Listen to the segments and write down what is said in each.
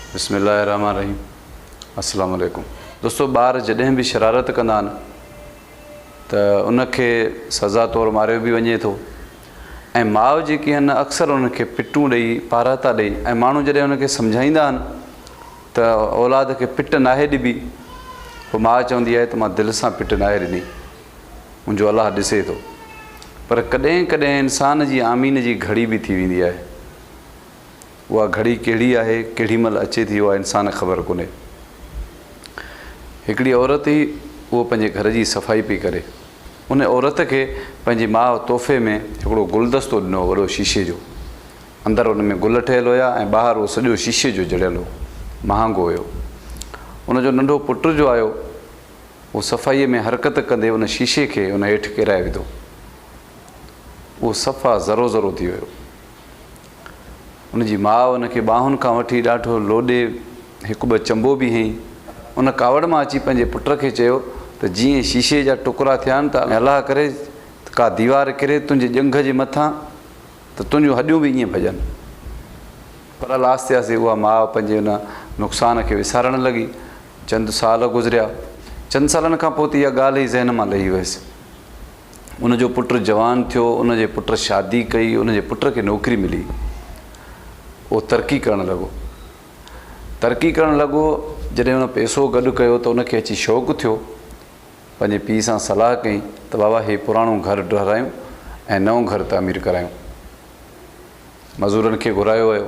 बिस्मिल्लाहिर्रहमानिर्रहीम। अस्सलाम वालेकुम। दोस्तों, ॿार जॾहिं बि शरारत कंदा आहिनि त उनखे सज़ा तौरु मारियो बि वञे थो ऐं माउ जेकी आहिनि अक्सर उनखे पिटूं ॾेई पाराता ॾेई ऐं माण्हू जॾहिं उनखे सम्झाईंदा आहिनि त औलाद खे पिट नाहे ॾिबी, पोइ माउ चवंदी आहे त मां दिलि सां पिट नाहे ॾिनी, मुंहिंजो अलाह ॾिसे थो। पर कॾहिं कॾहिं इंसान जी आमीन जी घड़ी बि थी वेंदी आहे। उहा घड़ी कहिड़ी आहे, केॾी महिल अचे थी, उहा इंसान ख़बर कोन्हे। हिकिड़ी औरत ई उहो पंहिंजे घर जी सफ़ाई पई करे, उन औरत खे पंहिंजी माउ तोहफ़े में हिकिड़ो गुलदस्तो ॾिनो, वॾो शीशे जो। अंदरि उन में गुल ठहियलु हुया ऐं ॿाहिरि उहो सॼो शीशे जो जड़ियलु हो, महांगो हुयो। उनजो नंढो पुट जो आयो, उहो सफ़ाईअ में हरकत कंदे उन शीशे खे उन हेठि किराए विधो। उहो सफ़ा ज़रो ज़रो थी वियो। उनजी माउ उनखे ॿाहुनि खां वठी ॾाढो लोॾे हिकु ॿ चंबो बि हईं। उन कावड़ मां अची पंहिंजे पुट खे चयो त जीअं शीशे जा टुकड़ा थिया आहिनि त अलाह करे का दीवार किरे तुंहिंजे ॼंघ जे मथां त तुंहिंजूं हॾियूं बि ईअं भॼनि। पर आस्ते आस्ते उहा माउ पंहिंजे उन नुक़सान खे विसारणु लॻी। चंद साल गुज़रिया। चंद सालनि खां पोइ त इहा ॻाल्हि ई ज़हन मां लही वियसि। उनजो पुटु जवान थियो, उनजे पुट शादी कई, उनजे पुट खे नौकिरी मिली। उहो तरक़ी करणु लॻो। जॾहिं उन पैसो गॾु कयो त उनखे अची शौक़ु थियो, पंहिंजे पीउ सां सलाह कई त बाबा हे पुराणो घरु ॾहारायूं ऐं नओं घरु तामीर करायूं। मज़ूरनि खे घुरायो वियो।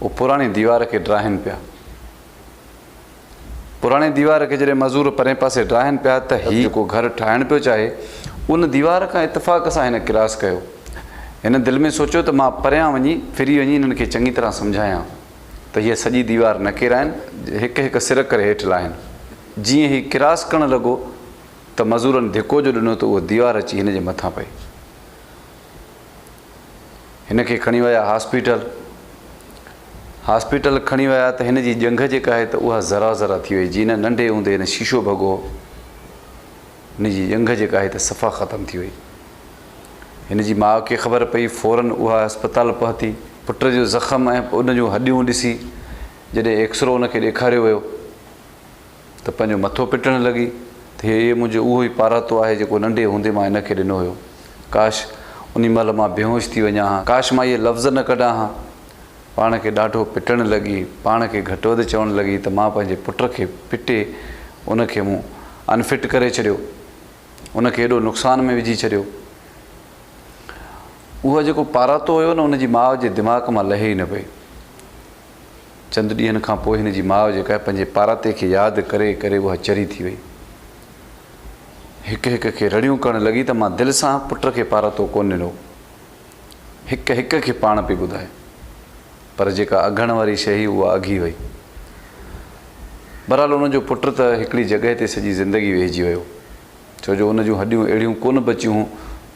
उहो पुराणी दीवार खे ड्राहिनि पिया। पुराणे दीवार खे जॾहिं मज़ूर परे पासे ड्राहिनि पिया त हीउ जेको घरु ठाहिणु पियो चाहे, उन दीवार खां इतफ़ाक़ सां हिन किरास कयो। हिन दिलि में सोचियो त मां परियां वञी फिरी वञी हिननि खे चङी तरह सम्झायां त हीअ सॼी दीवार न किराइनि, हिकु हिकु सिर करे हेठि लाहिनि। जीअं हीउ किरास करणु लॻो त मज़ूरनि धिको जो ॾिनो त उहा दीवार अची हिन जे मथां पई। हिन खे खणी विया हॉस्पिटल खणी विया त हिन जी ॼंघ जेका आहे त उहा ज़रा ज़रा थी वई। जीअं नंढे हूंदे हिन शीशो भॻो, हिन जी ॼंघ जेका आहे त सफ़ा ख़तमु थी वई। हिन जी माउ खे ख़बर पई, फ़ौरन उहा अस्पताल पहुती। पुट जो ज़ख़्म ऐं उन जूं हॾियूं ॾिसी जॾहिं एक्सरो उनखे ॾेखारियो वियो त पंहिंजो मथो पिटणु लॻी त हीअ मुंहिंजो उहो ई पारातो आहे जेको नंढे हूंदे मां हिनखे ॾिनो हुयो। काश उन महिल मां बेहोश थी वञा हा, काश मां इहे लफ़्ज़ न कढां हा। पाण खे ॾाढो पिटणु लॻी, पाण खे घटि वधि चवणु लॻी त मां पंहिंजे पुट खे पिटे उनखे मूं अनफिट करे छॾियो, उनखे एॾो नुक़सान में विझी छॾियो। उहो जेको पारातो हुयो न, उनजी माउ जे दिमाग़ मां लहे ई न पई। चंद ॾींहंनि खां पोइ हिन जी माउ जेका आहे पंहिंजे पाराते खे यादि करे करे उहा चरी थी वई। हिकु हिक खे रड़ियूं करणु लॻी त मां दिलि सां पुट खे पारातो कोन ॾिनो, हिकु हिक खे पाण पई ॿुधाए। पर जेका अघण वारी शइ हुई उहा अघी वई। बहरहाल उनजो पुटु त हिकिड़ी जॻहि ते सॼी ज़िंदगी वेहिजी वियो, छो जो उन जूं हॾियूं अहिड़ियूं कोन बचियूं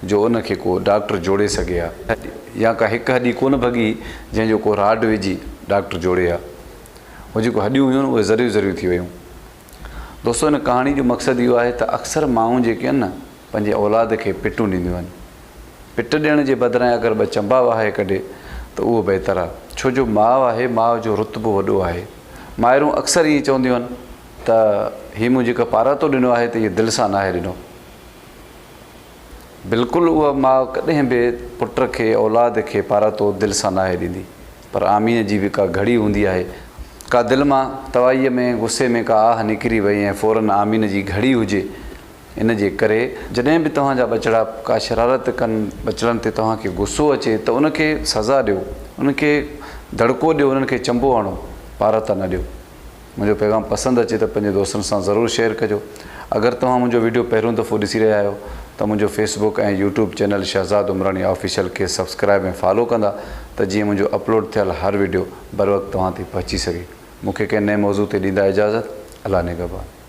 जो उनखे को डॉक्टर जोड़े सघे हा, या का हिकु हॾी कोन भॻी जंहिंजो को राड विझी डॉक्टर जोड़े हा। उहे जेको हॾियूं हुयूं उहे ज़रियूं ज़रियूं थी वियूं। दोस्तो, हिन कहाणी जो मक़सदु इहो आहे त अक्सर माण्हू जेके आहिनि न, पंहिंजे औलाद खे पिटूं ॾींदियूं आहिनि। पिट ॾियण जे बदिरां अगरि ॿ चंबा वाहे कढे त उहो बहितर आहे, छो जो माउ आहे, माउ जो रुतबो वॾो आहे। माइरूं अक्सर ईअं चवंदियूं आहिनि त हीउ मूं जेका पारातो ॾिनो आहे त इहो दिलि सां नाहे ॾिनो। बिल्कुलु उहा माउ कॾहिं बि पुट खे औलाद खे पारातो दिलि सां नाहे ॾींदी। पर आमीन जी बि का घड़ी हूंदी आहे, का दिलि मां तवाईअ में गुस्से में का आह निकिरी वई ऐं फ़ौरन आमीन जी घड़ी हुजे। इन जे करे जॾहिं बि तव्हांजा बचिड़ा का शरारत कनि, बचिड़नि ते तव्हांखे गुस्सो अचे त उनखे सज़ा ॾियो, उनखे दड़को ॾियो, उन्हनि खे चंबो हणो, पाराता न ॾियो। मुंहिंजो पैगाम पसंदि अचे त पंहिंजे दोस्तनि सां ज़रूरु शेयर कजो। अगरि तव्हां मुंहिंजो वीडियो पहिरियों दफ़ो ॾिसी रहिया आहियो त मुंहिंजो फेसबुक ऐं यूट्यूब चैनल शहज़ाद उमरानी ऑफिशियल खे सब्सक्राइब ऐं फॉलो कंदा त जीअं मुंहिंजो अपलोड थियल हर वीडियो बर वक़्तु तव्हां ते पहुची सघे। मूंखे कंहिं नए मौज़ू ते ॾींदा इजाज़त। अल्लाह निगहबान।